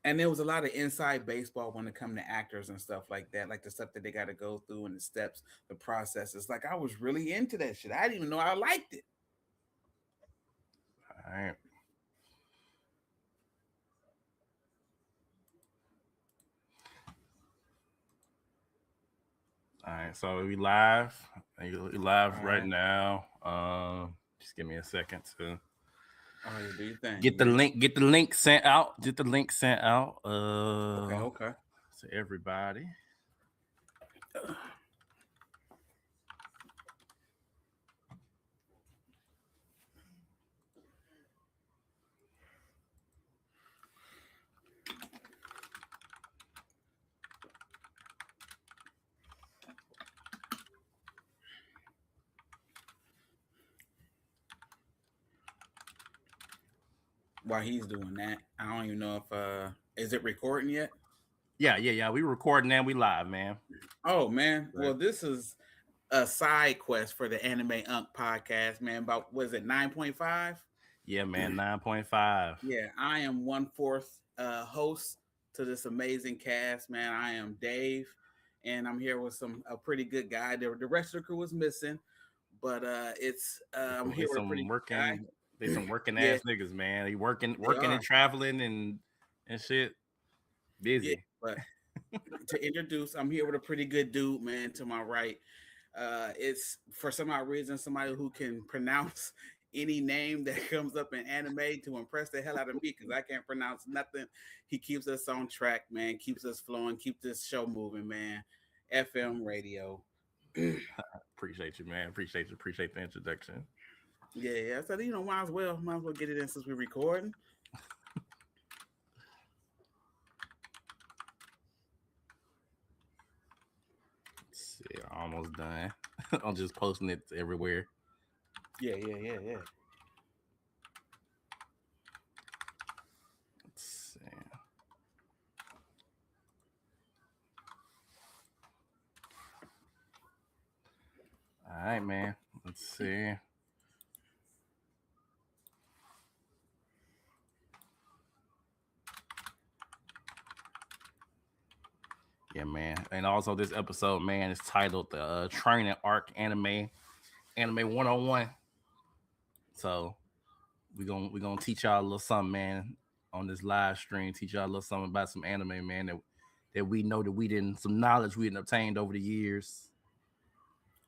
And there was a lot of inside baseball when it come to actors and stuff like that, like the stuff that they got to go through and the steps, the processes. Like I was really into that shit. I didn't even know I liked it. All right. All right. So we live. We live All right right. now. Just give me a second to Oh yeah, do you think get you the ready? link. Get the link sent out. Get the link sent out. Okay, okay. To everybody. While he's doing that, I don't even know if is it recording yet? Yeah. We recording and we live, man. Oh man, Right. well this is a side quest for the Anime Unk podcast, man. About was it 9.5? Yeah, man. 9.5. Yeah, I am one fourth host to this amazing cast, man. I am Dave, and I'm here with some a pretty good guy. The rest of the crew was missing, but it's I'm here It's with a pretty some good working. They guy. some working Yeah, ass niggas, man. They they working and are. traveling and shit. Yeah, Busy. but to introduce, I'm here with a pretty good dude, man. To my right, it's for some odd reason somebody who can pronounce any name that comes up in anime to impress the hell out of me because I can't pronounce nothing. He keeps us on track, man. Keeps us flowing. Keeps this show moving, man. FM radio. Yeah, Appreciate you, man. Appreciate you. Appreciate the introduction. yeah. So might as well get it in since we're recording. Let's see, almost done. I'm just posting it everywhere. Yeah, yeah, yeah, yeah. Let's see. All right, man. Let's see. Yeah, man. And also this episode, man, is titled the Training Arc Anime 101. So we gonna teach y'all a little something, man, on this live stream. Teach y'all a little something about some anime, man, that we know that we didn't some knowledge we didn't obtained over the years.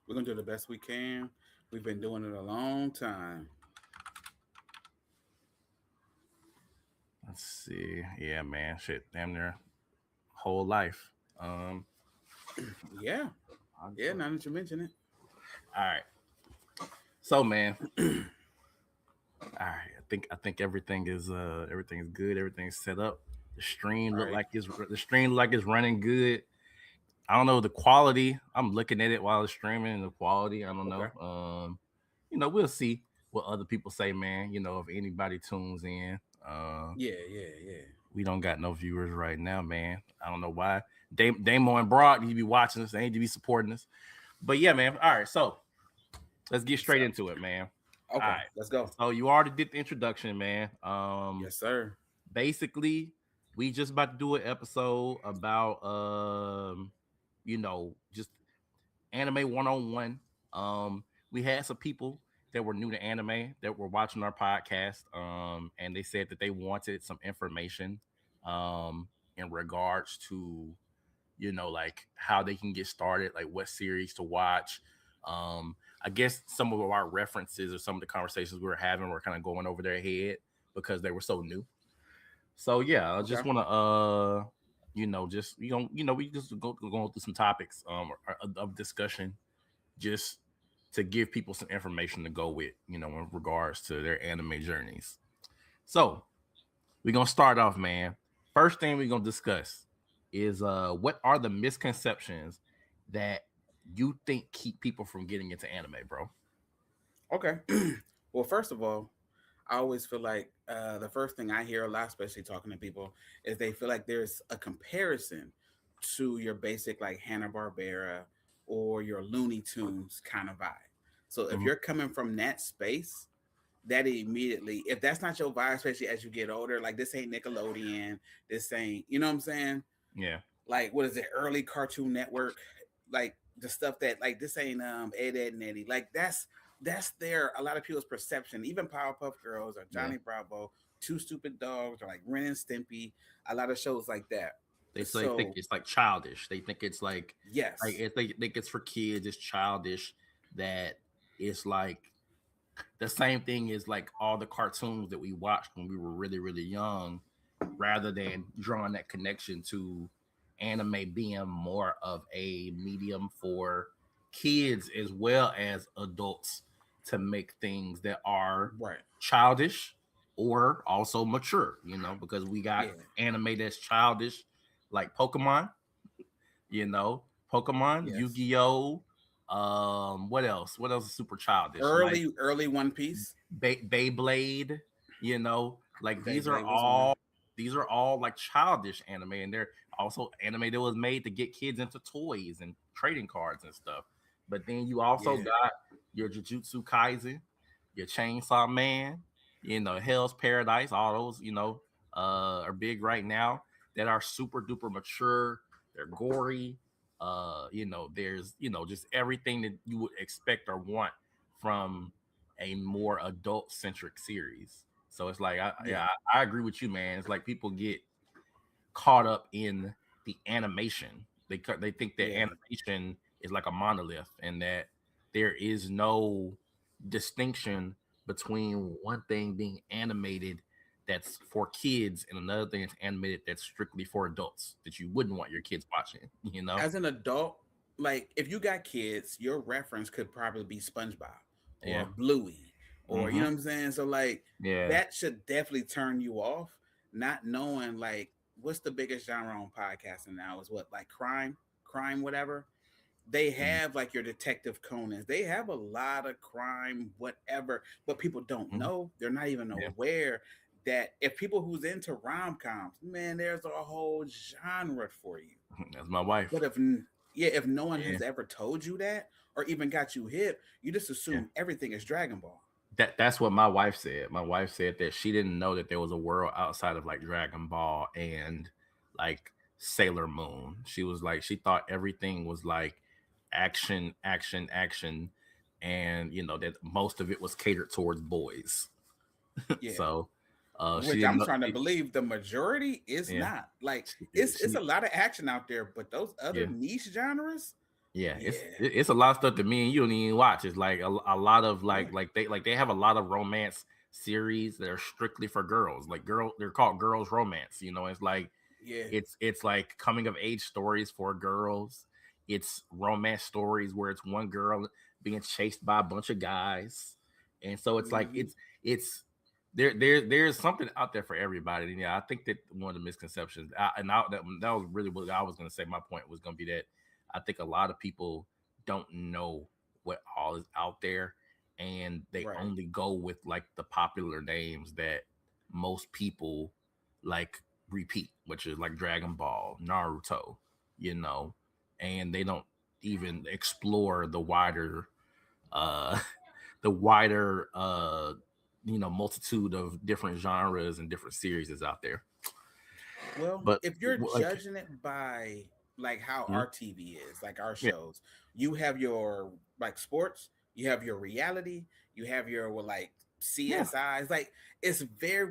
We're gonna do the best we can. We've been doing it a long time. Let's see. Yeah, man. Shit, damn near whole life. Um, Yeah, yeah. all Now that you mention it. right. So, man, all right. I think everything is good. Everything's set up. Right. The stream look like it's running good. I don't know the quality. I'm looking at it while it's streaming and the quality. I don't know. Okay. We'll see what other people say, man. If anybody tunes in. Uh, Yeah, yeah, yeah. we don't got no viewers right now, man. I don't know why. Damo and Broad need to be watching us. They need to be supporting us. But yeah, man. All right, so let's get So, straight into it, man. All okay, right. let's go. So you already did the introduction, man. Yes, sir. Basically, we just about to do an episode about just anime 101. We had some people that were new to anime that were watching our podcast, and they said that they wanted some information in regards to like how they can get started, like what series to watch. Um, I guess some of our references or some of the conversations we were having were kind of going over their head because they were so new. So yeah, I Okay. just want to just we just going through some topics of discussion just to give people some information to go with, in regards to their anime journeys. So we're gonna start off, man. First thing we're gonna discuss is what are the misconceptions that you think keep people from getting into anime, bro? Okay. Well, first of all, I always feel like the first thing I hear a lot, especially talking to people, is they feel like there's a comparison to your basic like Hanna Barbera or your Looney Tunes kind of vibe. So if Mhm. you're coming from that space, that immediately, if that's not your vibe, especially as you get older, like this ain't Nickelodeon, this ain't, you know what I'm saying? Yeah. Like what is it, early Cartoon Network, like the stuff that like this ain't Ed and Eddie, like that's their a lot of people's perception. Even Powerpuff Girls or Yeah. Johnny Bravo, Two Stupid Dogs, or like Ren and Stimpy, a lot of shows like that. They think So it's like childish. They think it's like yes, if they think it's for kids, it's childish. That it's like the same thing as like all the cartoons that we watched when we were really really young, rather than drawing that connection to anime being more of a medium for kids as well as adults to make things that are right, childish or also mature, because we got yeah, anime that's childish like Pokemon, yes. Yu-Gi-Oh. What else? What else is super childish? Like Early One Piece, Beyblade, like Beyblade was one. these are all like childish anime, and they're also anime that was made to get kids into toys and trading cards and stuff. But then you also Yeah, got your Jujutsu Kaisen, your Chainsaw Man, Hell's Paradise. All those, are big right now that are super duper mature. They're gory. There's just everything that you would expect or want from a more adult centric series. So it's like, yeah, I agree with you, man. It's like people get caught up in the animation. They think that yeah, animation is like a monolith, and that there is no distinction between one thing being animated that's for kids and another thing that's animated that's strictly for adults that you wouldn't want your kids watching. as an adult, like if you got kids, your reference could probably be SpongeBob or Yeah. Bluey, or you Mm-hmm. know what I'm saying. So like Yeah. that should definitely turn you off, not knowing like what's the biggest genre on podcasting now is what, like crime, whatever. They have like your Detective Conan's. They have a lot of crime, whatever, but people don't Mm-hmm. know. They're not even Yeah. aware that if people who's into rom coms, man, there's a whole genre for you. That's my wife. But yeah, if no one Yeah. has ever told you that or even got you hip, you just Yeah. assume everything is Dragon Ball. That's what my wife said. My wife said that she didn't know that there was a world outside of like Dragon Ball and like Sailor Moon. She was like she thought everything was like action, action, action, and that most of it was catered towards boys. Yeah. So she Which didn't I'm know. starting to believe the majority is Yeah, not. Like it's she a lot of action out there, but those other yeah. niche genres, Yeah, yeah. it's a lot of stuff that me and you don't even watch. It's like a lot of Right. they have a lot of romance series that are strictly for girls. Like they're called girls romance. It's like Yeah. it's like coming of age stories for girls. It's romance stories where it's one girl being chased by a bunch of guys, and so it's like Hmm. it's there's something out there for everybody. And yeah, I think that one of the misconceptions, that was really what I was going to say. My point was going to be that I think a lot of people don't know what all is out there, and they Right. only go with like the popular names that most people like repeat, which is like Dragon Ball, Naruto, you know, and they don't even explore uh the wider multitude of different genres and different series that's out there. Well, But if you're like, judging it by like how mhm, our TV is, like our yeah, shows, you have your like sports, you have your reality, you have your well, like yeah, CSIs. Like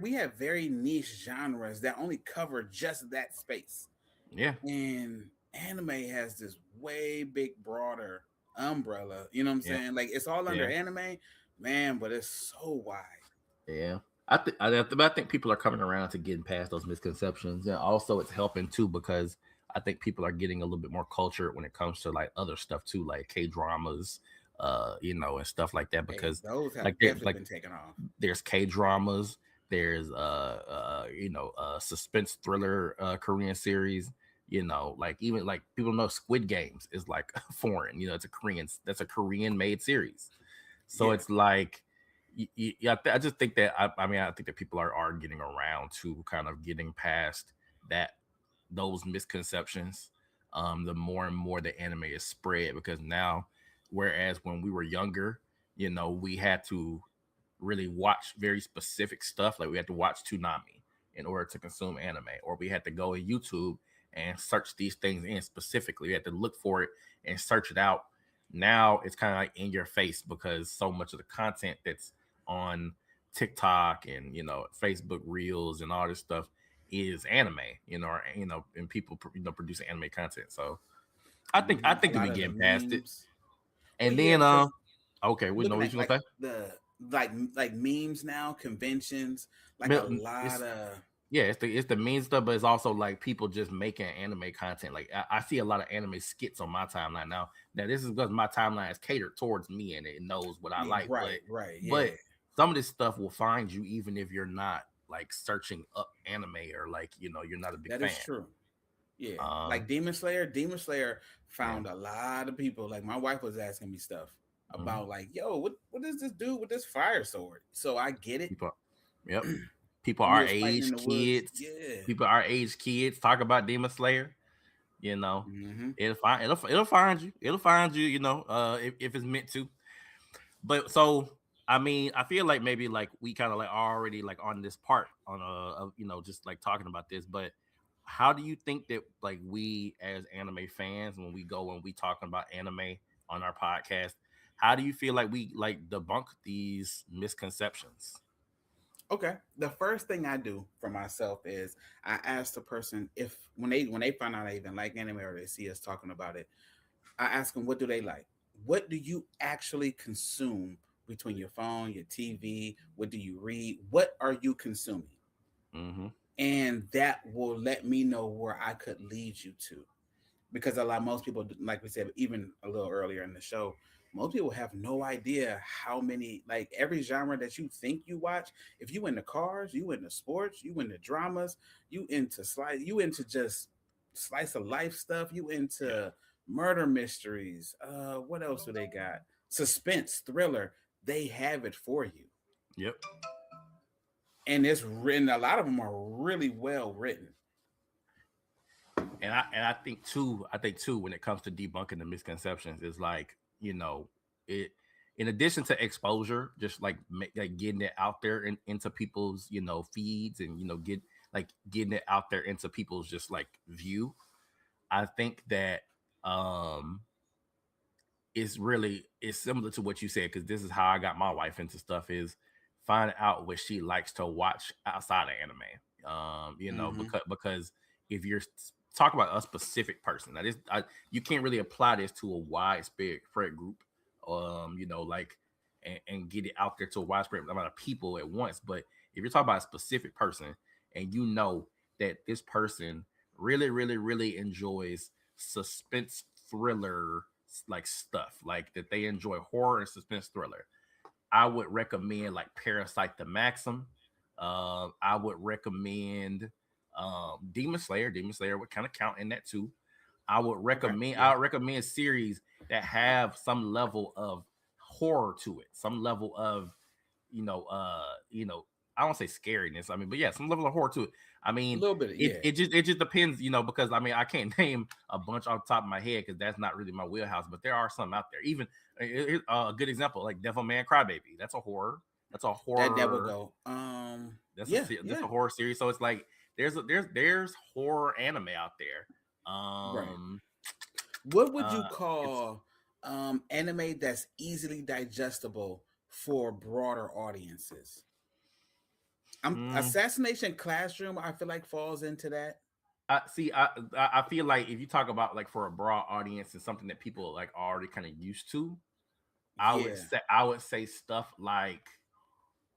we have very niche genres that only cover just that space. yeah, And anime has this way big broader umbrella. You know what I'm yeah, saying? Like it's all under yeah. anime, man, but it's so wide. Yeah. I think people are coming around to getting past those misconceptions, and also it's helping too because I think people are getting a little bit more cultured when it comes to like other stuff too, like K dramas, and stuff like that. Hey, Because those like have there, definitely like been taken off. there's K dramas, there's suspense thriller Korean series. Like even like people know Squid Games is like foreign. That's a Korean made series. So Yeah. it's like, yeah, I just think that I mean I think that people are getting around to kind of getting past that those misconceptions. The more and more the anime is spread because now, whereas when we were younger, we had to really watch very specific stuff. Like we had to watch Toonami in order to consume anime, or we had to go on YouTube and search these things in specifically. We had to look for it and search it out. Now it's kind of like in your face because so much of the content that's on TikTok and Facebook Reels and all this stuff is anime, and people producing anime content. So I think A that lot we of the getting past it. memes. Well, And yeah, then because okay, we know looking what at you like gonna say. like memes now, conventions, like a lot It's of yeah, it's the mean stuff, but it's also like people just making anime content. Like I see a lot of anime skits on my timeline now. Now this is because my timeline is catered towards me and it knows what I yeah, like. But right, but yeah, some of this stuff will find you even if you're not like searching up anime or like you're not a big that fan. is true. Yeah, Um, like Demon Slayer. Demon Slayer yeah, found a lot of people. Like my wife was asking me stuff hmm about like, yo, what does this do with this fire sword? So I get it. people, yep, people When he our was fighting in age, the woods, kids, yeah. people our age, kids talk about Demon Slayer. You know, Hmm. it'll find you. It'll find you. If it's meant to. But so I mean, I feel like maybe like we kind of like already like on this part on just like talking about this. But how do you think that like we as anime fans when we go and we talking about anime on our podcast, how do you feel like we like debunk these misconceptions? Okay. The first thing I do for myself is I ask the person if when they find out I even like anime or they see us talking about it, I ask them what do they like. What do you actually consume between your phone, your TV? What do you read? What are you consuming? Mm-hmm. And that will let me know where I could lead you to, because a lot most people, like we said even a little earlier in the show, most people have no idea how many, like every genre that you think you watch. If you into cars, you into sports, you into dramas, you into just slice of life stuff, you Yeah. into murder mysteries, what else do they got, suspense, thriller, they have it for you. Yep. And it's written, a lot of them are really well written. And I think too when it comes to debunking the misconceptions is like it in addition to exposure, just like getting it out there into people's feeds and getting it out there into people's just like view. I think that um it's similar to what you said because this is how I got my wife into stuff is find out what she likes to watch outside of anime. Hmm. Because if you're talking about a specific person, you can't really apply this to a widespread group, like and get it out there to a widespread amount of people at once. But if you're talking about a specific person and you know that this person really, really, really enjoys suspense thriller like stuff, like that they enjoy horror and suspense thriller, I would recommend like Parasite the Maxim. I would recommend Demon Slayer. Demon Slayer would kind of count in that too. Okay, I yeah. would recommend series that have some level of horror to it, some level of you know, uh, you know, I don't say scariness. I mean, but yeah, some level of horror to it. I A mean, little bit, yeah. it just depends, because I mean, I can't name a bunch off the top of my head because that's not really my wheelhouse. But there are some out there. Even a good example, like Devil Man Crybaby. That's a horror. That's a That will horror. go. Yeah, That's yeah. a horror series. So it's like there's horror anime out there. Right. Um, What would you it's call anime that's easily digestible for broader audiences? mm, Assassination Classroom, I feel like falls into that. I see. I feel like if you talk about like for a broad audience and something that people like already kind of used to, Yeah, I would say stuff like,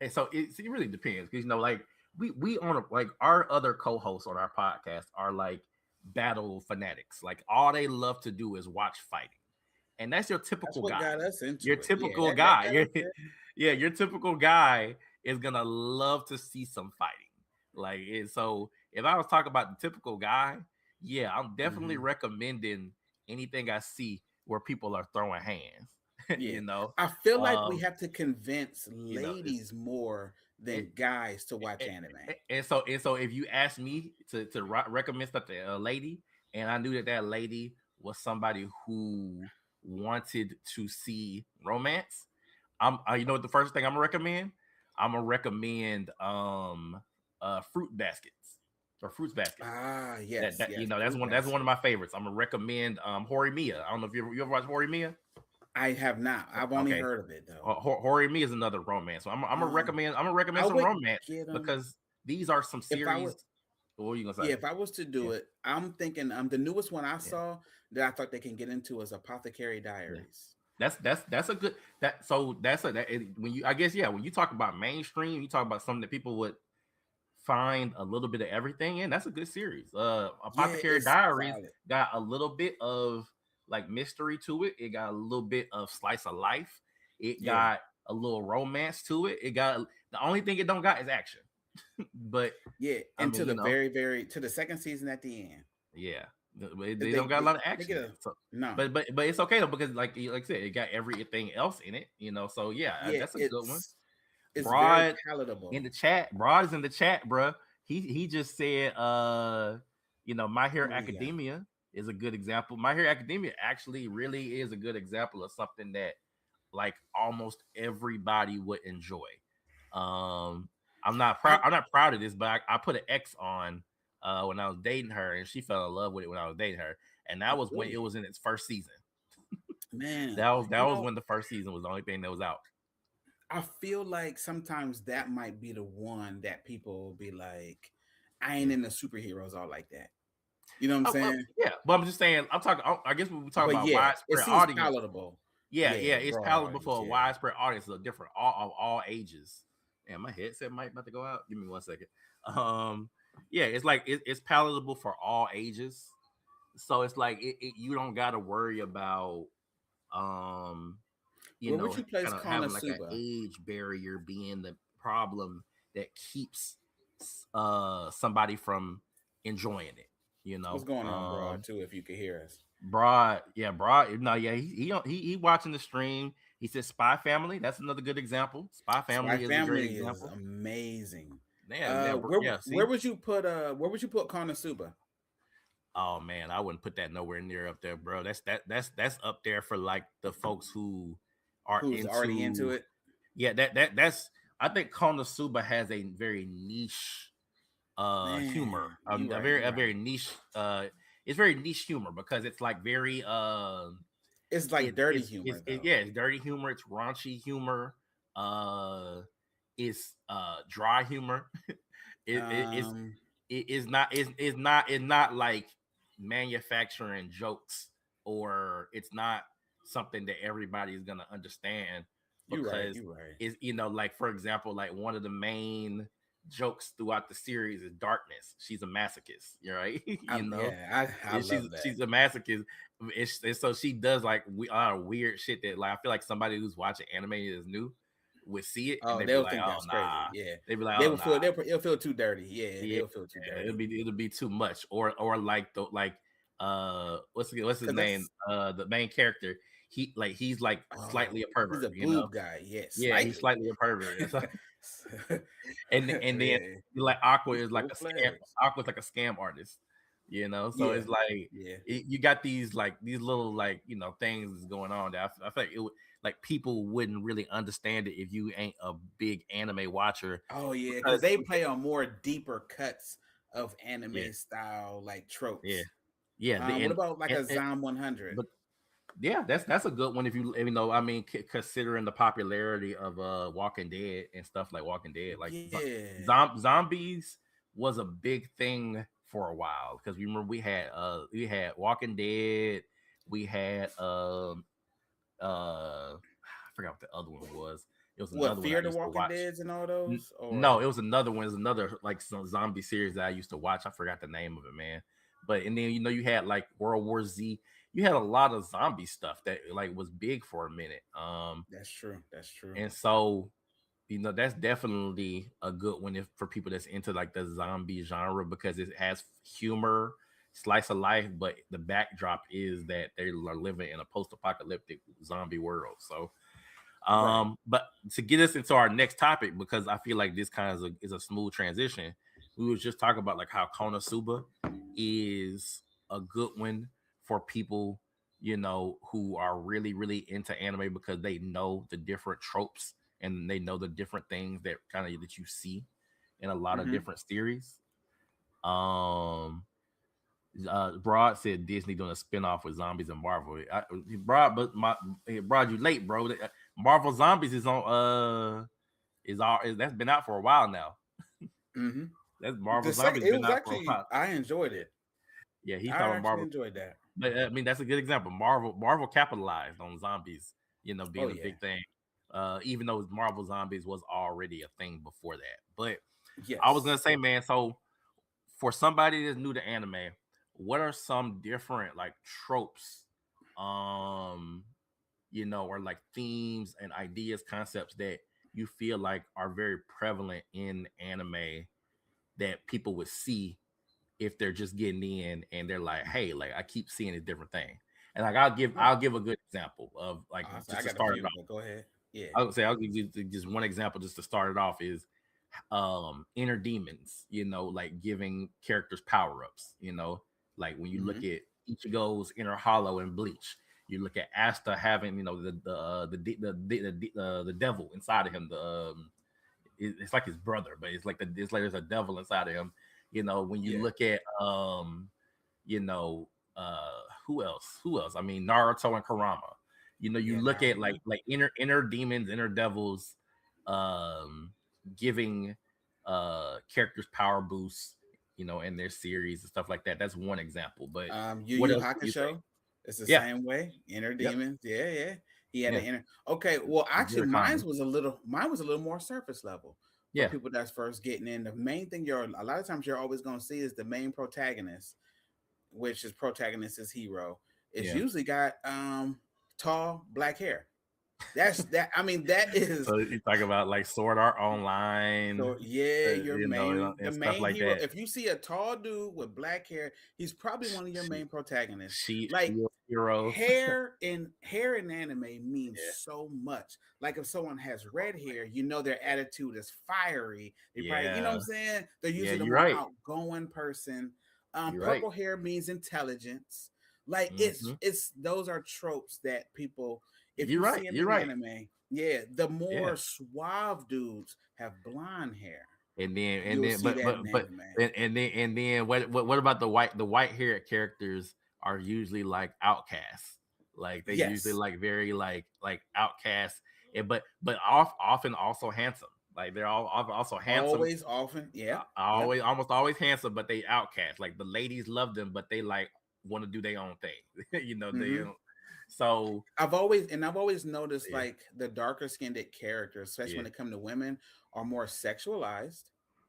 and so it really depends because like we on like our other co-hosts on our podcast are like battle fanatics. Like all they love to do is watch fighting, and that's your that's typical what guy. got us Your into it. Yeah, typical that guy. got us there. Yeah, your typical guy is gonna love to see some fighting. Like so, if I was talking about the typical guy, yeah, I'm definitely Hmm. recommending anything I see where people are throwing hands. Yeah, you know, I feel like we um, have to convince it's ladies more it, than guys to watch and, anime. and so if you ask me to recommend stuff to a lady, and I knew that that lady was somebody who wanted to see romance, you know what the first thing I'm gonna recommend? I'm gonna recommend fruit baskets or fruits baskets. Ah, That yes, that yes, that's fruit one of basket. my favorites. I'm gonna recommend Hori Mia. I don't know if you ever watched Hori Mia. I have not. I've only Okay, heard of it though. Hori Mia is another romance. So Um, I'm gonna I recommend some would romance get them because these are some if I would. series. What are you gonna say? Yeah, if I was to Yeah, do it, I'm thinking the newest one I yeah, saw that I thought they can get into is Apothecary yeah. Diaries. That's a good that so that's a that when you I guess yeah when you talk about mainstream you talk about something that people would find a little bit of everything in. That's a good series. Yeah, Apothecary it's Diaries solid. got a little bit of like mystery to it. It got a little bit of slice of life. It Yeah, got a little romance to it. It got the only thing it don't got is action. But yeah, I and mean, to the very to the second season at the end, yeah, because they don't got a lot of they action get in a it. So, no. but it's okay though because like I said, it got everything else in it. So yeah, Yeah, that's a good one. it's very Broad in palatable. the chat. Broad is in the chat, bruh. He just said, My Hero What do you got? Academia is a good example. My Hero Academia actually really is a good example of something that like almost everybody would enjoy. Um, I I'm not proud of this, but I put an X on when I was dating her, and she fell in love with it when I was dating her, and that was when it really, was in its first season. man, That was when the first season was the only thing that was out. I feel like sometimes that might be the one that people will be like, I ain't Yeah. into superheroes all like that. You know what I'm saying? Yeah, but I'm just saying. I'm talking. I guess when we talk But about yeah, it widespread seems audience, palatable. yeah, Yeah, it's broad palatable audience. for a Yeah. widespread audience of different all ages. And my headset might about to go out. Give me 1 second. Yeah, it's like it's palatable for all ages. So it's like you don't got to worry about um Where would you place kind of having like an Konosuba? age barrier being the problem that keeps somebody from enjoying it. You What's know, going on, broad? um, Too, if you could hear us. Broad. No, yeah, he watching the stream. He said Spy Family. That's another good example. Spy Spy Family is a great Family is example. amazing. Yeah. Where See, would you put Konosuba? oh man, I wouldn't put that nowhere near up there, bro. That's up there for like the folks who are Who's already into into. it? Yeah, that's. I think Konosuba has a very niche humor, Man, you right. a You very right. niche it's very niche humor because it's like very It's like dirty humor though. yeah, it's dirty humor, it's raunchy humor, uh it's dry humor. it, it it's Um, it's not like manufacturing jokes, or it's not something that everybody is gonna understand you right. because You right. is like for example, like one of the main jokes throughout the series is darkness. She's a masochist, right? Yeah, I love that. She's a masochist, and so she does like weird shit that like I feel like somebody who's watching anime is new would see it and Oh, they'd be they'll like, think oh that's crazy. nah, Yeah, they'd be like, they oh will nah, feel it'll feel too dirty. Yeah, yeah, they'll feel too dirty. it'll be too much, or like the like what's his Cause name, that's the main character, he's like slightly oh, a he's pervert, a boob guy. Yeah, yeah, he's slightly. slightly a pervert. And then Yeah, like Aqua he is like full a scam. fledged. Aqua's like a scam artist, So Yeah, it's like yeah. you got these little like things going on that I feel like it would like people wouldn't really understand it if you ain't a big anime watcher Oh yeah, because because they play on more deeper cuts of yeah, anime style like yeah, tropes. yeah, What about like a and Zom 100? but yeah, that's a good one if I mean considering the popularity of Walking Dead and stuff like Walking Dead, like Yeah. zombies was a big thing for a while because we remember we had Walking Dead, we had I forgot what the other one was. It was What, another one I Fear the used to Walking watch. Deads and all those? No, Or it was another one. It was another like some zombie series that I used to watch. I forgot the name of it, man. But and then you had like World War Z. You had a lot of zombie stuff that like was big for a minute. that's true. That's true. And so that's definitely a good one if for people that's into like the zombie genre because it has humor, slice of life, but the backdrop is that they are living in a post-apocalyptic zombie world. So Right. but to get us into our next topic, because I feel like this kind of is a smooth transition, we was just talking about like how Konosuba is a good one for people, who are really, really into anime because they know the different tropes and they know the different things that kind of that you see in a lot of Mm-hmm. different series. Um, Broad said Disney doing a spinoff with zombies and Marvel. Broad, but Broad, you late, bro. Marvel Zombies is on. That's been out for a while now. Mm-hmm. That's Marvel The second, Zombies it been was out for a actually, while. I enjoyed Yeah, it. yeah. He's I talking about actually Marvel. enjoyed that. But I mean, that's a good example. Marvel capitalized on zombies, Oh being a yeah. big thing. Even though Marvel Zombies was already a thing before that. But I was gonna Yes. say, man. So for somebody that's new to anime, what are some different like tropes, um, or like themes and ideas, concepts that you feel like are very prevalent in anime that people would see if they're just getting in and they're like, hey, like I keep seeing a different thing. And like Oh, I'll give a good example of like awesome. just I to got a start it few, off. but go ahead. Yeah. I would say I'll give you just one example just to start it off is inner demons, like giving characters power-ups, like when you Mm-hmm. look at Ichigo's inner hollow in Bleach, you look at Asta having, the devil inside of him, it's like his brother, but it's like there's a devil inside of him. When you Yeah. look at you know, uh who else? I mean, Naruto and Kurama. You Yeah. look at Naruto. like inner demons, inner devils, um, giving characters power boosts, in their series and stuff like that. That's one example. But Yu what Yu else do you think? Hakusho. It's the Yeah, same way. Inner yep, demons. Yeah, yeah. He had an yeah. inner. Okay, well, actually, Very common. mine was a little more surface level for Yeah, people that's first getting in. The main thing a lot of times you're always going to see is the main protagonist, which is protagonist is hero. It's yeah. usually got tall black hair. That's that. I mean, that is So you talk about like Sword Art Online, so yeah, the and stuff main like hero. that. If you see a tall dude with black hair, he's probably one of your She, main protagonists. Like Shield Heroes. hair in anime means Yeah, so much. Like if someone has red hair, you know their attitude is fiery. They probably, you know what yeah, I'm saying? They're yeah. usually the You're more right. outgoing person. You're right. Purple hair means intelligence. Like Hmm. it's those are tropes that people, if You're you right. see them You're in right. anime, yeah, the Yeah. more suave dudes have blonde hair. And You'll then see but that in but anime. and then what about the white haired characters are usually like outcasts. Like they usually Yes, like very like outcasts, and but often also handsome. Like they're all also handsome. always, often, yep, yep. Always almost always handsome, but they outcast. Like the ladies love them, but they like want to do their own thing. They Hmm. don't. So I've always noticed yeah, like the darker skinned characters, especially yeah, when it come to women, are more sexualized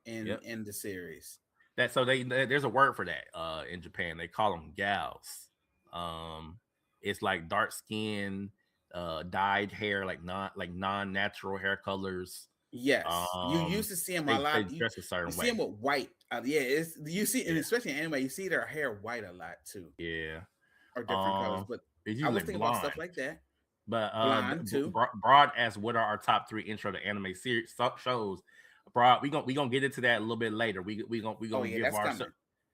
yep. in the series. That so there's a word for that in Japan. They call them gals. Um, it's like dark skin, dyed hair, like non-natural hair colors. Yes, you used to see them a They lot. dress a You certain see them way. with white. Yeah, it's you see, and Yeah, especially in anime, you see their hair white a lot too, yeah. or different colors. Um, But it's I usually was thinking about blonde. stuff like that. But Blonde too. Broad asks, what are our top three intro to anime series shows? Broad, we gonna get into that a little bit later. We Oh gonna yeah, give that's our coming.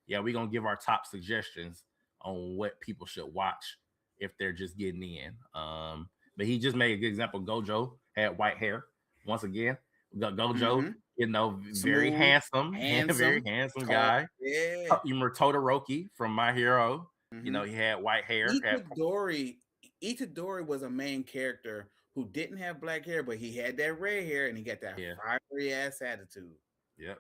yeah, we gonna give our top suggestions on what people should watch if they're just getting in. But he just made a good example. Gojo had white hair once again. Gojo, Hmm. very Smooth, handsome, very handsome, handsome tall. guy. Yeah. Todoroki from My Hero. Hmm. He had white hair. Itadori, Itadori was a main character who didn't have black hair, but he had that red hair and he got that Yeah, fiery ass attitude. yep.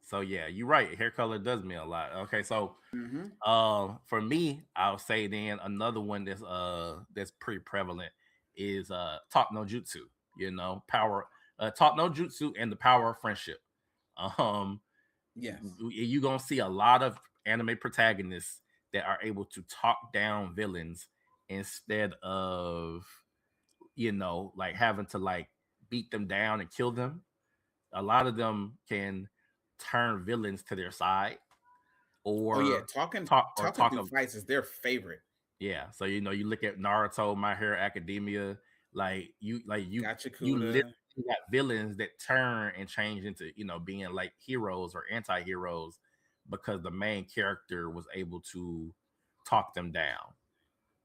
So yeah, you're right. Hair color does mean a lot. Okay, so Hmm. for me, I'll say then another one that's pretty prevalent is talk no jutsu. Power talk no jutsu and the power of friendship. Um, Yes. you gonna see a lot of anime protagonists that are able to talk down villains instead of like having to like beat them down and kill them. A lot of them can turn villains to their side Oh yeah, or talking talk through of fights is their favorite. yeah. So you look at Naruto, My Hero Academia, you literally Gachakuda. got villains that turn and change into being like heroes or anti-heroes because the main character was able to talk them down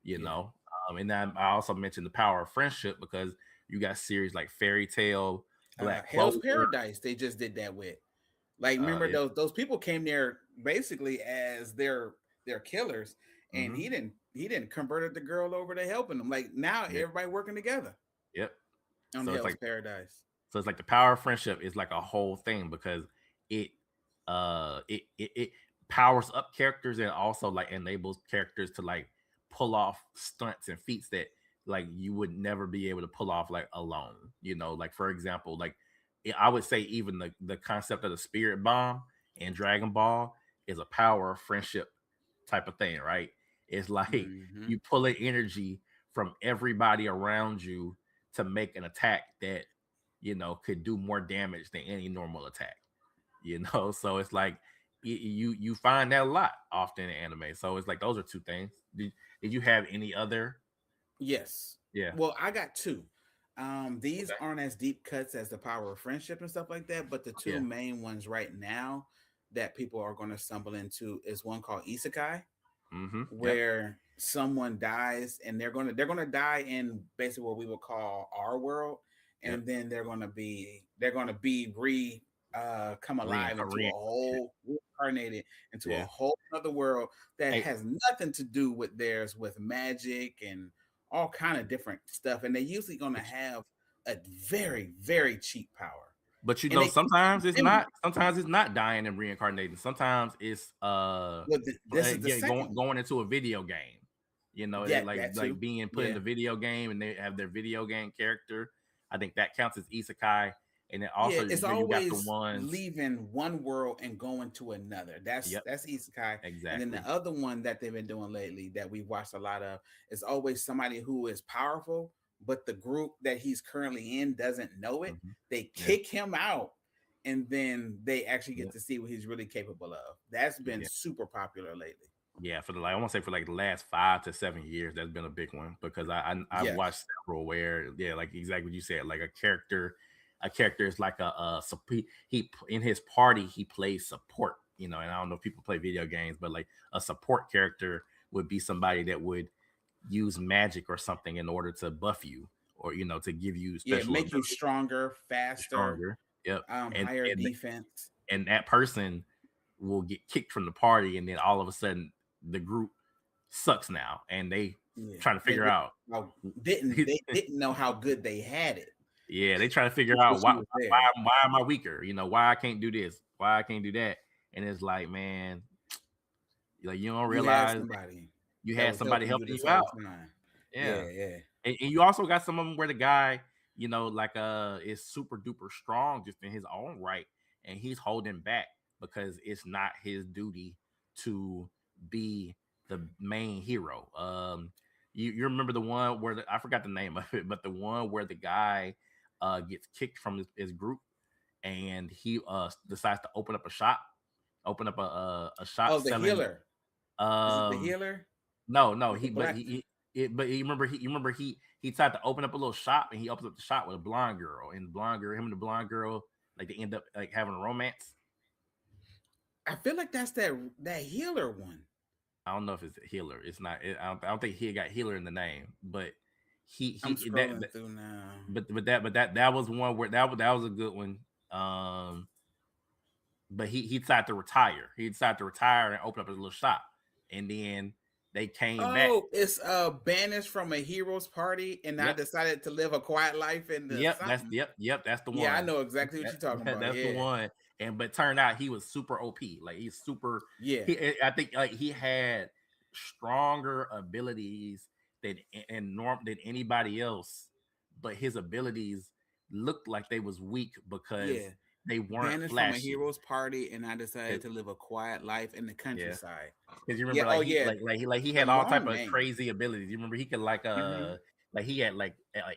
you Yeah. know and then I also mentioned the power of friendship because You got series like Fairy Tale, Black Hell's Clover. Paradise, they just did that with. Like, remember Yeah. those people came there basically as their killers, and Mm-hmm. he didn't converted the girl over to helping them. Like now Yeah. everybody working together Yep. on So it's Hell's like Paradise. the power of friendship is like a whole thing because it it powers up characters and also like enables characters to like pull off stunts and feats that like you would never be able to pull off like alone. Like for example, like I would say even the concept of the spirit bomb in Dragon Ball is a power of friendship type of thing, right? It's like Hmm. you pull in energy from everybody around you to make an attack that could do more damage than any normal attack. So it's like you find that a lot often in anime. So it's like those are two things. Did you have any other? Yes. Yeah. Well, I got two. These Okay. aren't as deep cuts as the power of friendship and stuff like that, but the two Yeah. main ones right now that people are going to stumble into is one called isekai, Mm-hmm. Yep. where someone dies and they're gonna die in basically what we would call our world, Yep. and then they're gonna be come alive into a Reincarnated. whole reincarnated into a Yeah. whole other world that Hey, has nothing to do with theirs, with magic and all kind of different stuff, and they're usually gonna but, have a very very cheap power, but and they keep sometimes it's them. not. Sometimes it's not dying and reincarnating. Sometimes it's Well, this is the yeah, second one. going into a video game. They Yeah, that like too. being put in Yeah. the video game and they have their video game character. I think that counts as isekai. And then Yeah, also it's you got the always ones. leaving one world and going to another. That's Yep, that's isekai. And then the exactly. other one that they've been doing lately that we've watched a lot of is always somebody who is powerful, but the group that he's currently in doesn't know it. Hmm. They Yeah, kick him out, and then they actually get yeah, to see what he's really capable of. That's been yeah. super popular lately. Yeah, for the like, I want to say for like the last 5 to 7 years, that's been a big one because I've Yes. watched several where yeah, like exactly what you said, like a character is like he in his party he plays support, and I don't know if people play video games, but like a support character would be somebody that would use magic or something in order to buff you or to give you Yeah, special make you ability, stronger, faster, stronger. Yep, and higher and defense. and that person will get kicked from the party, and then all of a sudden the group sucks now, and they Yeah. trying to figure out. How they didn't know how good they had it Yeah, they trying to figure until out she why was why there. why am I weaker? Why I can't do this? Why I can't do that? And it's like, man, like you don't You had realize that somebody you that had was somebody helping you helping this you out. whole time. Yeah. Yeah, yeah, And you also got some of them where the guy, like is super duper strong just in his own right, and he's holding back because it's not his duty to be the main hero. You remember the one where I forgot the name of it, but the one where the guy gets kicked from his group and he decides to open up a shop Oh, the selling healer. Is it the um healer no, with the he but black? but he tried to open up a little shop and he opens up the shop with a blonde girl and the blonde girl, him and the blonde girl, like they end up like having a romance. I feel like that's that healer one. I don't know if it's a healer. It's not. I don't think he got healer in the name, but I'm he scrolling through now. that was one where that was a good one. Um, but he decided to retire. He decided to retire and open up his little shop, and then they came back. Oh, it's banished from a hero's party, and I Yep. decided to live a quiet life in the Yep, something. that's the Yeah, I one. know exactly what you're talking about. That's the Yeah, one. And but turned out he was super OP. Like he's super. yeah, I think like he had stronger abilities than than anybody else, but his abilities looked like they was weak because yeah. they weren't Banished from a flashy. hero's party, and I decided 'Cause- to live a quiet life in the Yeah, countryside. because you Yeah. remember, Oh, like yeah. he The had all type long of name. crazy abilities. You remember he could Hmm. like he had like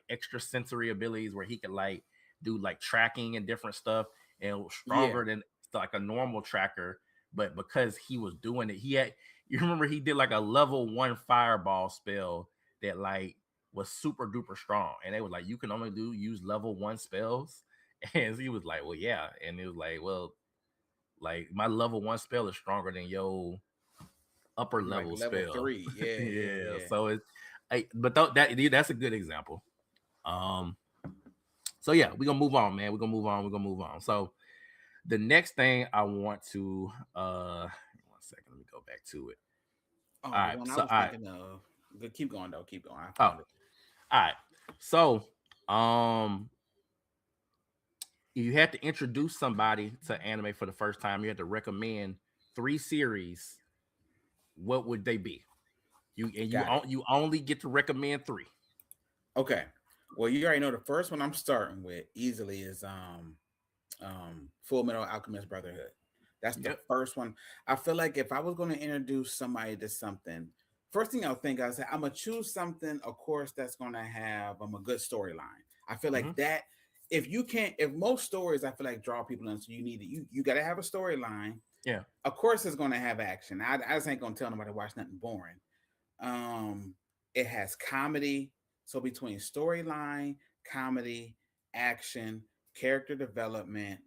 extra sensory abilities where he could like do like tracking and different stuff and it was Yeah. stronger than like a normal tracker. But because he was doing it, he had you remember he did like a level 1 fireball spell that like was super duper strong, and they was like you can only use level 1 spells, and he was like, well, yeah, and it was like, well, like my level 1 spell is stronger than your upper Like level level spell. 3. Yeah, yeah, Yeah, yeah. so it's but that's a good example. Um, So yeah, we're gonna move on, man. We're gonna move on. We're gonna move on. So the next thing I want to 1 second, let me go back to it. Oh, All the right. one I So was thinking of. Good, keep going though. Keep going. I oh, found it. all right. So you had to introduce somebody to anime for the first time. You had to recommend 3 series. What would they be? Got it. You only get to recommend 3. Okay. Well, you already know the first one I'm starting with easily is Full Metal Alchemist Brotherhood. That's the Yep. first one. I feel like if I was going to introduce somebody to something, first thing I'll think I say I'm gonna choose something, of course, that's gonna have a good storyline. I feel Mm-hmm. like that if you can't, if most stories I feel like draw people in, so you need it, you got to have a storyline. Yeah. Of course, it's gonna have action. I just ain't gonna tell nobody to watch nothing boring. Um, it has comedy. So between storyline, comedy, action, character development,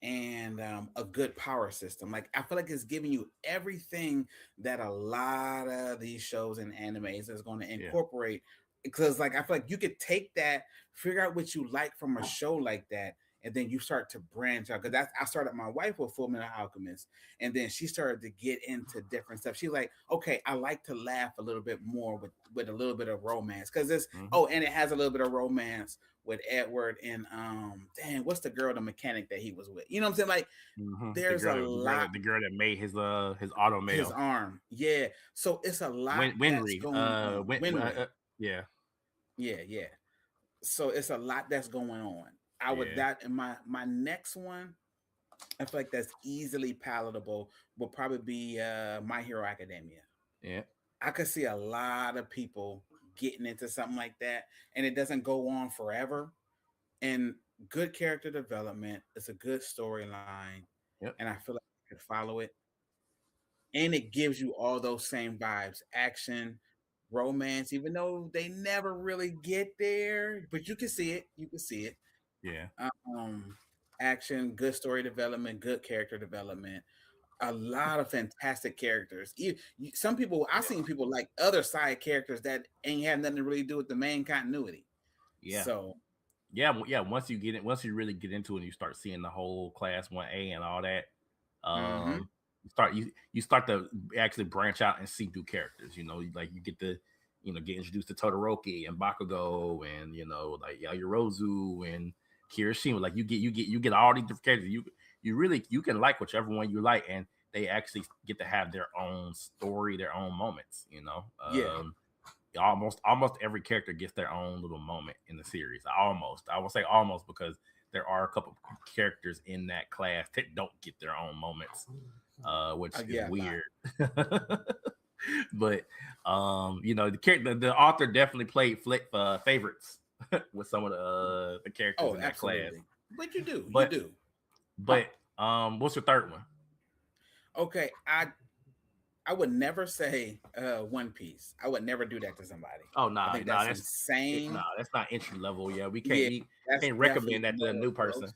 and a good power system. Like I feel like it's giving you everything that a lot of these shows and animes is going to Yeah. incorporate. Because like I feel like you could take that, figure out what you like from a show like that, and then you start to branch out. Because that's I started my wife with Full Metal Alchemist, and then she started to get into different stuff. She's like, okay, I like to laugh a little bit more with a little bit of romance because it's Mm-hmm. oh, and it has a little bit of romance with Edward and dang, what's the girl, the mechanic that he was with? You know what I'm saying? Like, Mm-hmm. there's a lot The girl that made his auto his mail. arm, yeah. So it's a lot that's Winry. going on. Winry, Yeah. yeah, yeah. So it's a lot that's going on. I would Yeah. that and my next one I feel like that's easily palatable will probably be My Hero Academia. Yeah. I could see a lot of people getting into something like that, and it doesn't go on forever. And good character development, it's a good storyline, Yep. and I feel like you could follow it. And it gives you all those same vibes: action, romance, even though they never really get there, but you can see it. You can see it. Yeah. Um, action, good story development, good character development, a lot of fantastic characters. Some people I've seen people like other side characters that ain't have nothing to really do with the main continuity. Yeah. So, Yeah. Once you really get into it, and you start seeing the whole class 1A and all that. mm-hmm. You start to actually branch out and see new characters. Like you get to get introduced to Todoroki and Bakugo and like Yorozu and Kirishima. Like you get all these different characters. You can like whichever one you like, and they actually get to have their own story, their own moments. Yeah, Almost every character gets their own little moment in the series. I will say almost, because there are a couple characters in that class that don't get their own moments, which is yeah, a lot. weird. But the author definitely played favorites with some of the characters Oh, in that class. absolutely. But you But do. but what's your third one? Okay, I would never say One Piece. I would never do that to somebody. Oh I no, think no, that's insane. that's not entry level. Yeah, Yeah, we that's can't definitely recommend that to a more new person. gross.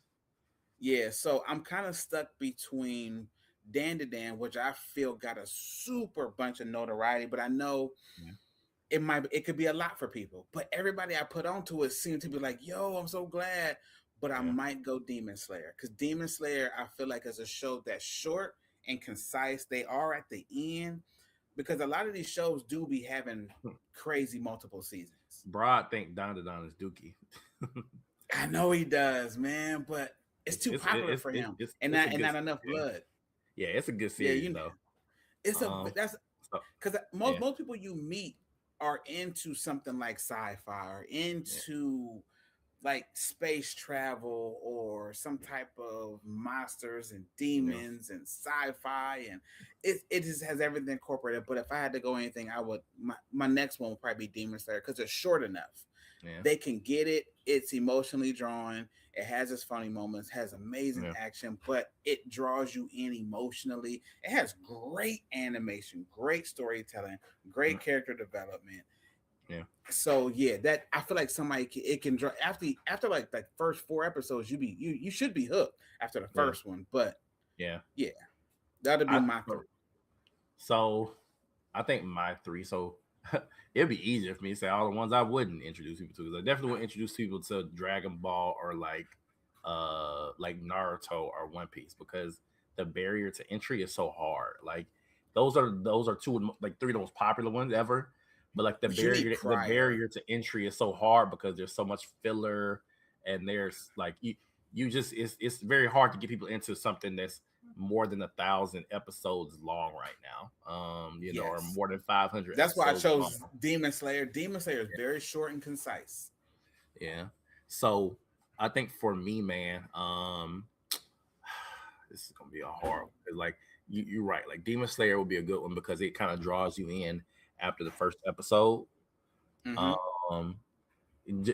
Yeah, so I'm kind of stuck between Dan to Dan, which I feel got a super bunch of notoriety, but I know Yeah, it could be a lot for people. But everybody I put onto it seemed to be like, yo, I'm so glad. But I yeah. might go Demon Slayer. Because Demon Slayer, I feel like is a show that's short and concise. They are at the end. Because a lot of these shows do be having crazy multiple seasons. Broad think Don to Don is Dookie. I know he does, man, but it's too popular for him. And it's a not good enough yeah, blood. yeah, it's a good Yeah, series though. it's a Um, that's so because yeah, most people you meet are into something like sci-fi or yeah, into like space travel or some type of monsters and yeah, demons and sci-fi, and it just has everything incorporated. But if I had to go anything, I would my next one would probably be Demon Slayer because it's short enough. yeah, They can get it. It's emotionally drawn. It has its funny moments, has amazing yeah, action, but it draws you in emotionally. It has great animation, great storytelling, yeah, great character development. yeah. So yeah, that I feel like it can draw after like first 4 episodes, you should be hooked after the Yeah. first one. But Yeah. yeah, that'll be I my three. so I think my three. So It'd be easier for me to say all the ones I wouldn't introduce people to. 'Cause I definitely would introduce people to Dragon Ball or like Naruto or One Piece because the barrier to entry is so hard. Like those are two like three of the most popular ones ever. But like the But you need barrier the prior. barrier to entry is so hard because there's so much filler and there's like you just it's very hard to get people into something that's more than 1,000 episodes long right now. Or Yes. more than 500 That's why I episodes long. chose Demon Slayer. Demon Slayer is very short and concise. Yeah. So I think for me, man, this is gonna be a hard one. 'Cause, like you're right. Like Demon Slayer would be a good one because it kind of draws you in after the first episode. Mm-hmm. Um,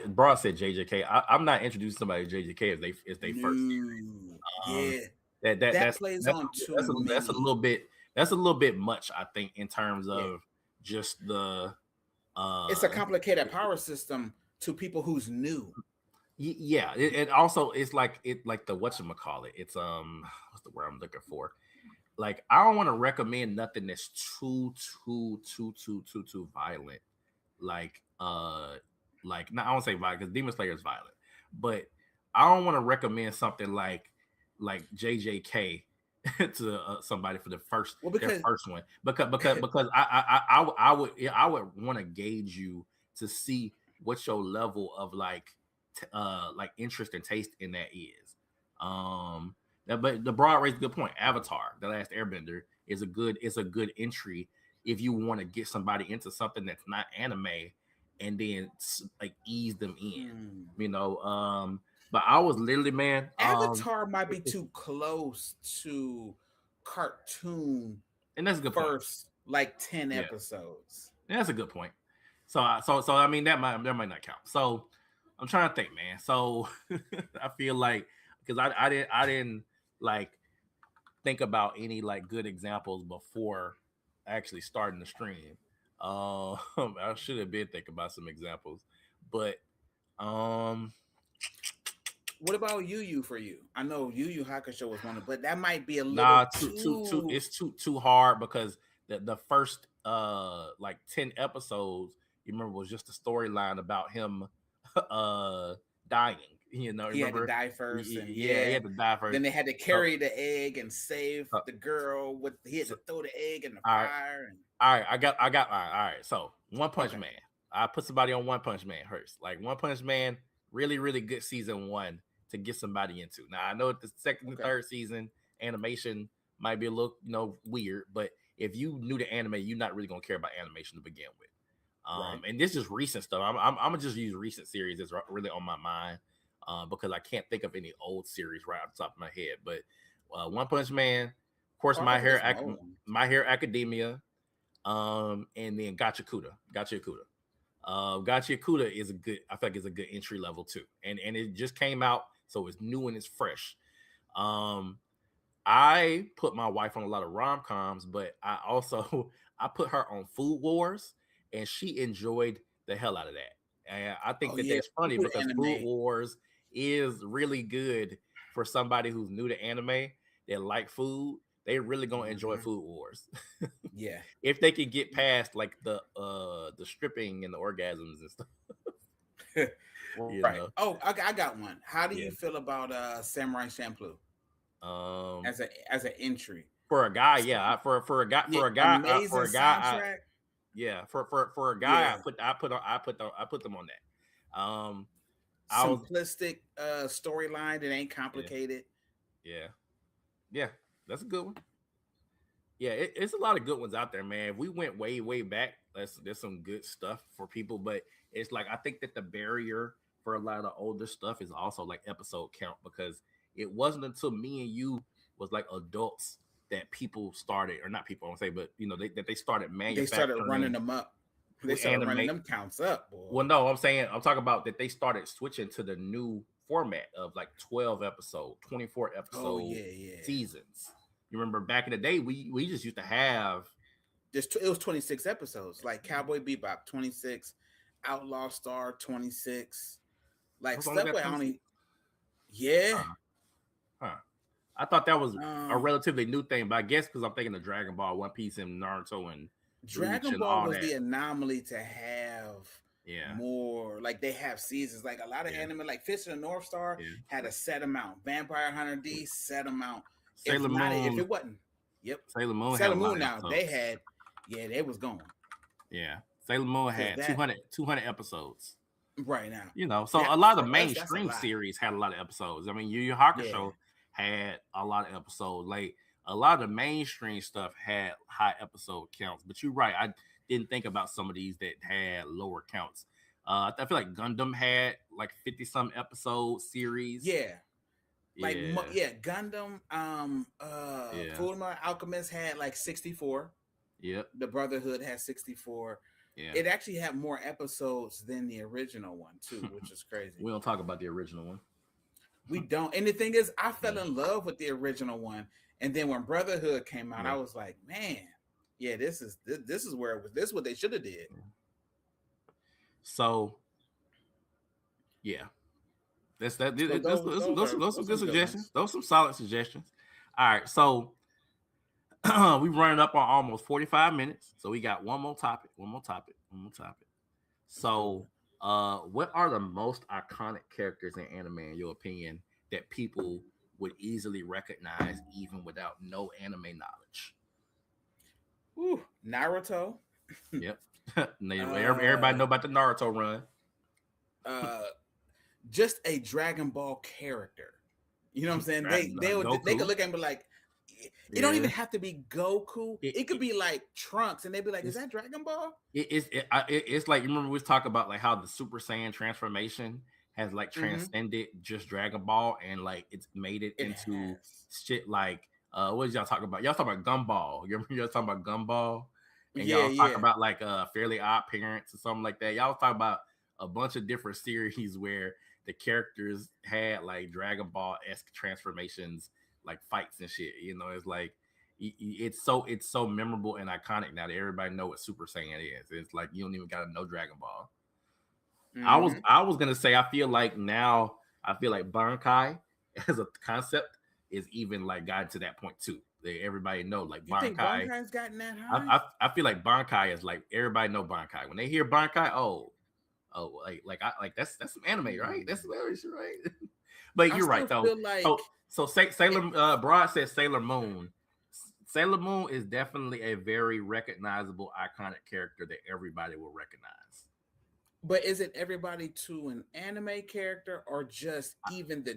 Broad said JJK. I'm not introducing somebody to JJK as they first series. No. Um, Yeah. that that That that's plays that's on too that's a many. little bit much. I think in terms Yeah. of just the It's a uh complicated power system to people who's new. yeah. It also it's like the whatchamacallit. It's what's the word I'm looking for? Like I don't want to recommend nothing that's too violent. Like no, I don't say violent because Demon Slayer is violent, but I don't want to recommend something like JJK to somebody for Well, their because first one because I would want to gauge you to see what your level of like interest and taste in that is. But the broad raised a good point. Avatar, The Last Airbender, is a good entry if you want to get somebody into something that's not anime and then like ease them in, hmm, you know. But I was literally, man, Avatar might be too close to cartoon and that's a good point. first, like 10 Yeah, episodes. that's a good point. So I mean that might not count. So I'm trying to think, man. So I feel like because I didn't like think about any like good examples before actually starting the stream. I should have been thinking about some examples, but um, What about Yu Yu for you? I know Yu Yu Hakusho was one of, but that might be a little nah, too. too. It's too hard because the first like 10 episodes, you remember was just a storyline about him uh dying. You know, He had to remember? die first, and Yeah, he yeah, had to die first. then they had to So, carry the egg and save so, the girl. With he had so to throw the egg in the all right, fire. And all right, all right. So One Punch okay, Man. I put somebody on One Punch Man first. Like One Punch Man, really, really good season one to get somebody into. Now I know the second and okay, third season animation might be a little, weird, but if you knew the anime, you're not really gonna care about animation to begin with. right. And this is recent stuff. I'm gonna just use recent series that's really on my mind, because I can't think of any old series right off the top of my head. But One Punch Man, of course, Oh, I thought there was some old ones. My Hero Academia, and then Gotcha Yakuta. Gotcha Yakuta is a good. I feel like it's a good entry level too, and it just came out, so it's new and it's fresh. Um, I put my wife on a lot of rom coms, but I also I put her on Food Wars, and she enjoyed the hell out of that. And I think Oh that yeah, that's funny food because Food anime. Wars is really good for somebody who's new to anime that like food. They really gonna enjoy Hmm. Food Wars Yeah, if they can get past like the stripping and the orgasms and stuff. You right. know, Oh, I got one. How do yeah. you feel about Samurai Champloo Um, as an entry? for a guy, So, yeah. yeah, amazing For a guy, soundtrack. yeah, for a guy, Yeah, I put them on that. I was simplistic storyline that ain't yeah, complicated. yeah, yeah. That's a good one. Yeah, it's a lot of good ones out there, man. If we went way back, there's some good stuff for people, but it's like I think that the barrier for a lot of the older stuff is also like episode count because it wasn't until me and you was like adults that people started, or not people, I don't say, but that they started They started running manufacturing them up. They with started running anime. them counts up, Well, boy. no, I'm talking about that they started switching to the new format of like 12 episode, 24 Oh episode yeah, yeah. seasons. You remember back in the day, we just used to have It was 26 episodes, like Cowboy Bebop 26, Outlaw Star 26, it like was only stuff got where I 26. only yeah. Huh, huh. I thought that was a Um, relatively new thing, but I guess because I'm thinking of Dragon Ball, One Piece, and Naruto and Bleach Dragon and Ball all was that. the anomaly to have Yeah, more, like they have seasons. Like a lot of yeah, anime, like Fist of the North Star yeah. had a set amount. Vampire Hunter D set amount. If Sailor not, if Moon, it wasn't, yep. Sailor Moon had Sailor a lot Moon of now they episodes. had, yeah, they was going Yeah, Sailor Moon because had that 200 episodes. right now You know, so that a lot of for us that's a mainstream lot. series had a lot of episodes. I mean, Yu Yu Yeah, Hakusho had a lot of episodes. Like a lot of the mainstream stuff had high episode counts. But you're right, I didn't think about some of these that had lower counts. I feel like Gundam had like 50 some episode series. yeah. Like Yeah, yeah, Gundam, yeah, Fullmetal Alchemist had like 64. yep, The Brotherhood had 64. yeah. It actually had more episodes than the original one too, which is crazy. We don't talk about the original one. We don't. And the thing is, I Yeah, fell in love with the original one, and then when Brotherhood came out, yeah, I was like, man, yeah, this is where it was. This is what they should have did. yeah. So yeah, that's that. So Those some those good some good suggestions. ones. Those some solid suggestions. All right, so we running up on almost 45 minutes. So we got one more topic, one more topic, one more topic. Let's do So, it. what are the most iconic characters in anime, in your opinion, that people would easily recognize even without no anime knowledge? Ooh, Naruto. Yep. Everybody uh, know about the Naruto run. uh, just a Dragon Ball character. You know what I'm saying? They could Goku. look at me like, it don't Yeah. even have to be Goku. It, It could it, be like Trunks, and they'd be like, "Is it's that Dragon Ball?" it's like, you remember we was talking about like how the Super Saiyan transformation has like Mm-hmm. transcended just Dragon Ball and like it's made it It into has. shit like what did y'all talk about? Y'all talking about Gumball. You remember y'all talking about Gumball? And Yeah, y'all talk yeah, about like Fairly Odd Parents or something like that. Y'all was talking about a bunch of different series where the characters had like Dragon Ball esque transformations, like fights and shit. You know, it's like it's so memorable and iconic now that everybody know what Super Saiyan is. It's like you don't even gotta know Dragon Ball. mm-hmm. I was gonna say I feel like Bankai as a concept is even like gotten to that point too. Everybody know like You think Bankai. Bunkai's gotten that high? I feel like Bankai is like everybody know Bankai. When they hear Bankai, that's some anime, right? That's Mm. very right. But I you're right still though. feel like So it, Sailor Broad says Sailor Moon. Sailor Moon is definitely a very recognizable, iconic character that everybody will recognize. but is it everybody to an anime character or just even the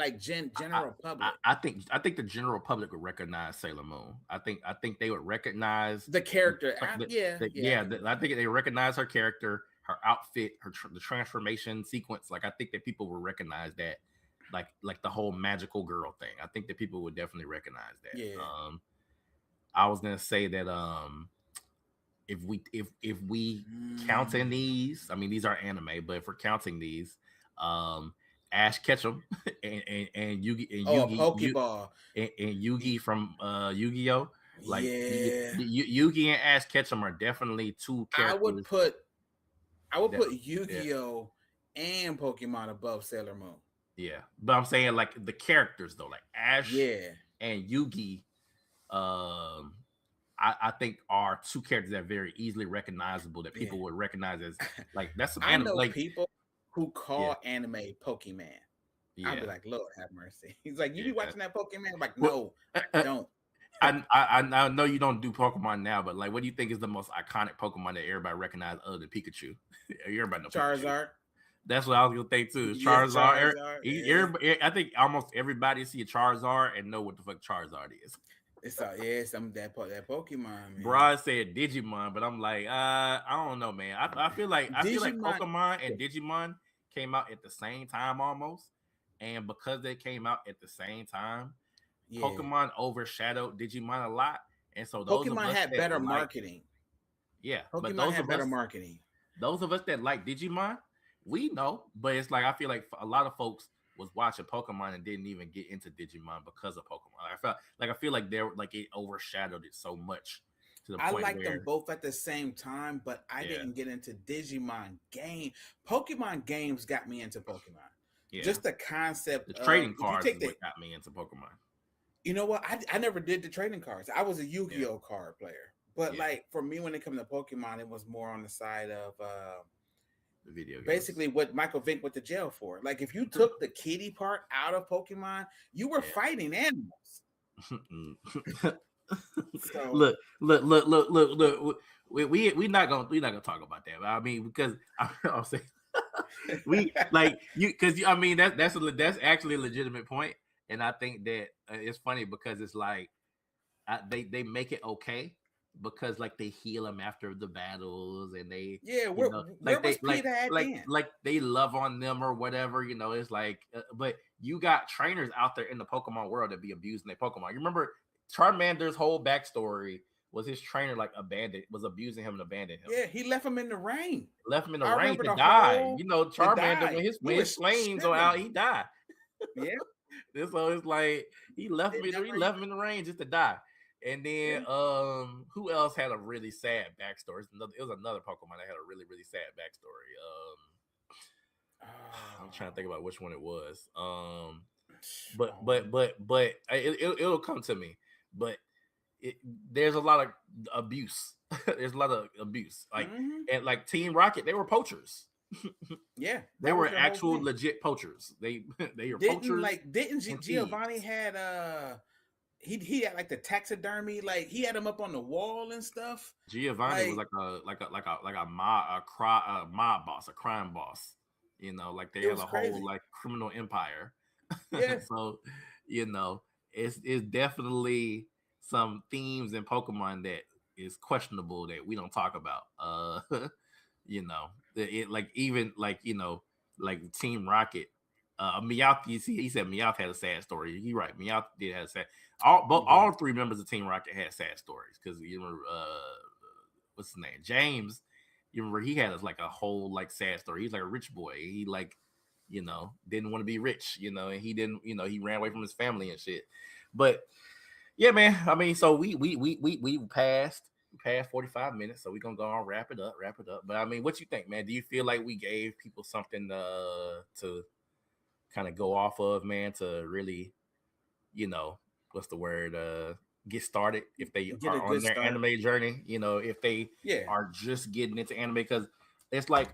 I, general public? I think the general public would recognize Sailor Moon. I think they would recognize The character, yeah, yeah, I yeah. can. I think they recognize her character, her outfit, the transformation sequence. Like I think that people will recognize that, like the whole magical girl thing. I think that people would definitely recognize that. Yeah. I was gonna say that if we counting Mm. these, I mean these are anime, but if we're counting these, um, Ash Ketchum and Oh, a Pokeball. And Y- Yugi from Yu-Gi-Oh. Like Yeah. Yugi and Ash Ketchum are definitely two I would characters put I would that put yeah Yu-Gi-Oh and Pokemon above Sailor Moon. yeah. But I'm saying like the characters though, like Ash Yeah. and Yugi, um, I think are two characters that are very easily recognizable that Yeah. people would recognize as like that's some I anime know like people who yeah call anime Pokemon. I'd be yeah like, Lord have mercy. He's like, you be yeah. watching that Pokemon? I'm like, Well, no, uh, I uh, don't. I know you don't do Pokemon now, but like, what do you think is the most iconic Pokemon that everybody recognize other than Pikachu? Everybody know Pikachu. Charizard. That's what I was gonna think too. Is Yeah, Charizard. Charizard. Yeah. I think almost everybody see a Charizard and know what the fuck Charizard is. It's all yeah, some of that Pokemon, man. Broad said Digimon, but I'm like, I don't know, man. I feel like Digimon. Pokemon and Digimon came out at the same time almost, and because they came out at the same time, Yeah. Pokemon overshadowed Digimon a lot, and so those of Pokemon us had that better like, marketing. yeah, but Pokemon had better marketing. those of us that like Digimon, we know, but it's like I feel like a lot of folks was watching Pokemon and didn't even get into Digimon because of Pokemon. I feel like they're like it overshadowed it so much to the I point liked them where both at the same time, but I yeah, didn't get into Digimon game. Pokemon games got me into Pokemon. yeah, Just the concept the of trading if you cards take is the, what got me into Pokemon. you know what? I never did the trading cards. I was a Yeah, Yu-Gi-Oh card player. But Yeah, like for me, when it comes to Pokemon, it was more on the side of the video games. basically what Michael Vick went to jail for. Like if you took the kitty part out of Pokemon, you were Yeah. fighting animals. So Look. We not gonna talk about that. But I mean, because I'll say we like you because I mean that's actually a legitimate point, and I think that it's funny because it's like they make it okay because like they heal them after the battles and they yeah, you know where was Peter at then? like they love on them or whatever, you know. It's like but you got trainers out there in the Pokemon world that be abusing their Pokemon. You remember Charmander's whole backstory was his trainer like abandoned was abusing him and abandoned him, Yeah, he left him in the rain. left him in the I rain remember to the die. whole You know, to Charmander die. He when his was flame go out, shivering. he died. Yeah, So it's like they he never left him in the rain just to die. And then yeah. who else had a really sad backstory? It was another Pokemon that had a really, really sad backstory. I'm trying to think about which one it was. Oh, It'll come to me. But there's a lot of abuse. There's a lot of abuse. Like hmm and like Team Rocket, they were poachers. yeah, They that was were their whole actual thing. legit poachers. They are Didn't poachers like didn't and Giovanni thieves. had he had like the taxidermy, like he had him up on the wall and stuff. Giovanni was Like like a mob boss, a crime boss. You know, like they it had was a whole crazy. like criminal empire. Yeah, So, you know, it's definitely some themes in Pokemon that is questionable that we don't talk about. You know, like even like like Team Rocket. Meowth, you see, he said Meowth had a sad story. You're right, Meowth did have a sad. yeah. All three members of Team Rocket had sad stories because you remember what's his name, James. You remember he had like a whole like sad story. He's like a rich boy. He like didn't want to be rich. And he didn't. He ran away from his family and shit. But yeah, man. I mean, so we passed. We passed 45 minutes, so we're gonna go on wrap it up. But I mean, what you think, man? Do you feel like we gave people something to kind of go off of, man, to really, you know, what's the word? Get started if they Get a are on good their start. anime journey, if they Yeah. are just getting into anime, because it's like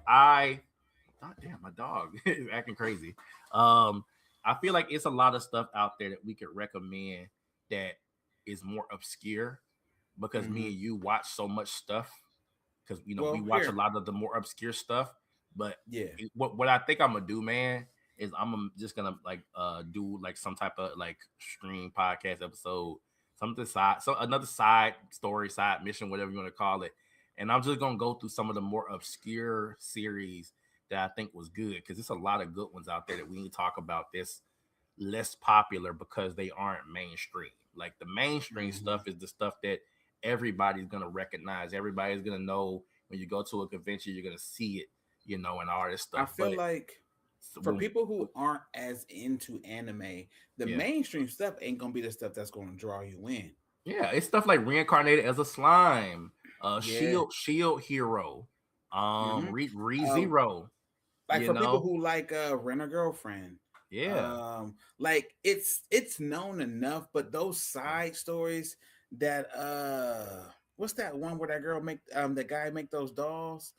God damn, my dog is acting crazy. Um, I feel like it's a lot of stuff out there that we could recommend that is more obscure because me hmm and you watch so much stuff because we Well, watch a here. lot of the more obscure stuff. But Yeah. what I think I'm gonna do, man, is just gonna like do like some type of like stream podcast episode, something side, so another side story, side mission, whatever you want to call it. And I'm just gonna go through some of the more obscure series that I think was good because there's a lot of good ones out there that we need to talk about this less popular because they aren't mainstream. Like the mainstream hmm stuff is the stuff that everybody's gonna recognize. Everybody's gonna know when you go to a convention, you're gonna see it, and all this I stuff. feel But like for when people who aren't as into anime, the yeah, mainstream stuff ain't gonna be the stuff that's gonna draw you in. yeah, it's stuff like reincarnated as a slime, Yeah. shield hero, hmm re Um, zero, like you for people know, who like Rent a Girlfriend, yeah. like it's known enough, but those side stories that what's that one where that girl make the guy make those dolls?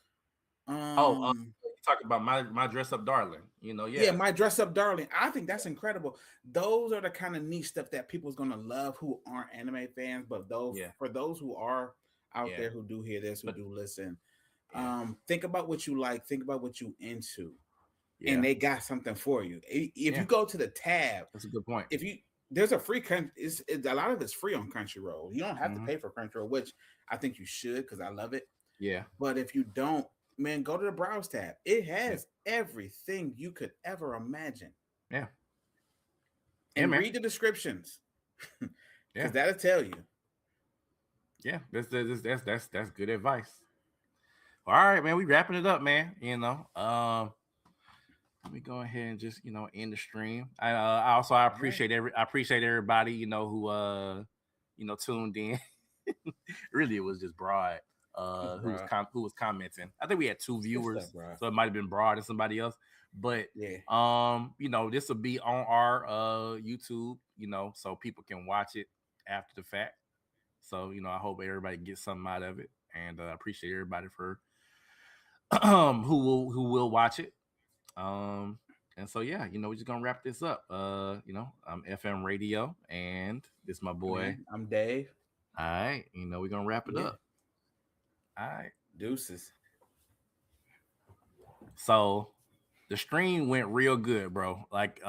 Oh, Um you talking about my dress up darling? yeah, Yeah, My Dress Up Darling. I think that's incredible. Those are the kind of niche stuff that people's gonna love who aren't anime fans, but those yeah, for those who are out yeah. there who do hear this, who But do listen, yeah, think about what you like, think about what you into, and yeah, they got something for you. If you yeah. go to the tab, That's a good point. if you there's a free country, a lot of it's free on Crunchyroll. You don't have to Hmm. pay for Crunchyroll, which I think you should because I love it. Yeah, But if you don't, man, go to the browse tab. It yeah, has everything you could ever imagine, yeah, yeah, and man. read the descriptions because Yeah, that'll tell you. yeah. That's good advice. All right, man. We wrapping it up, man. Let me go ahead and just end the stream. I All right, appreciate everybody who tuned in. Really, it was just Broad bro. who was commenting. I think we had two Good stuff, viewers, bro. so it might have been Broad and somebody else. But Yeah, this will be on our YouTube, so people can watch it after the fact. So I hope everybody gets something out of it, and I appreciate everybody for who will watch it. And so yeah, we're just gonna wrap this up. I'm FM Radio, and this is my boy. Man, I'm Dave. All right, we're gonna wrap it Yeah. up. All right. Deuces. So the stream went real good, bro. Like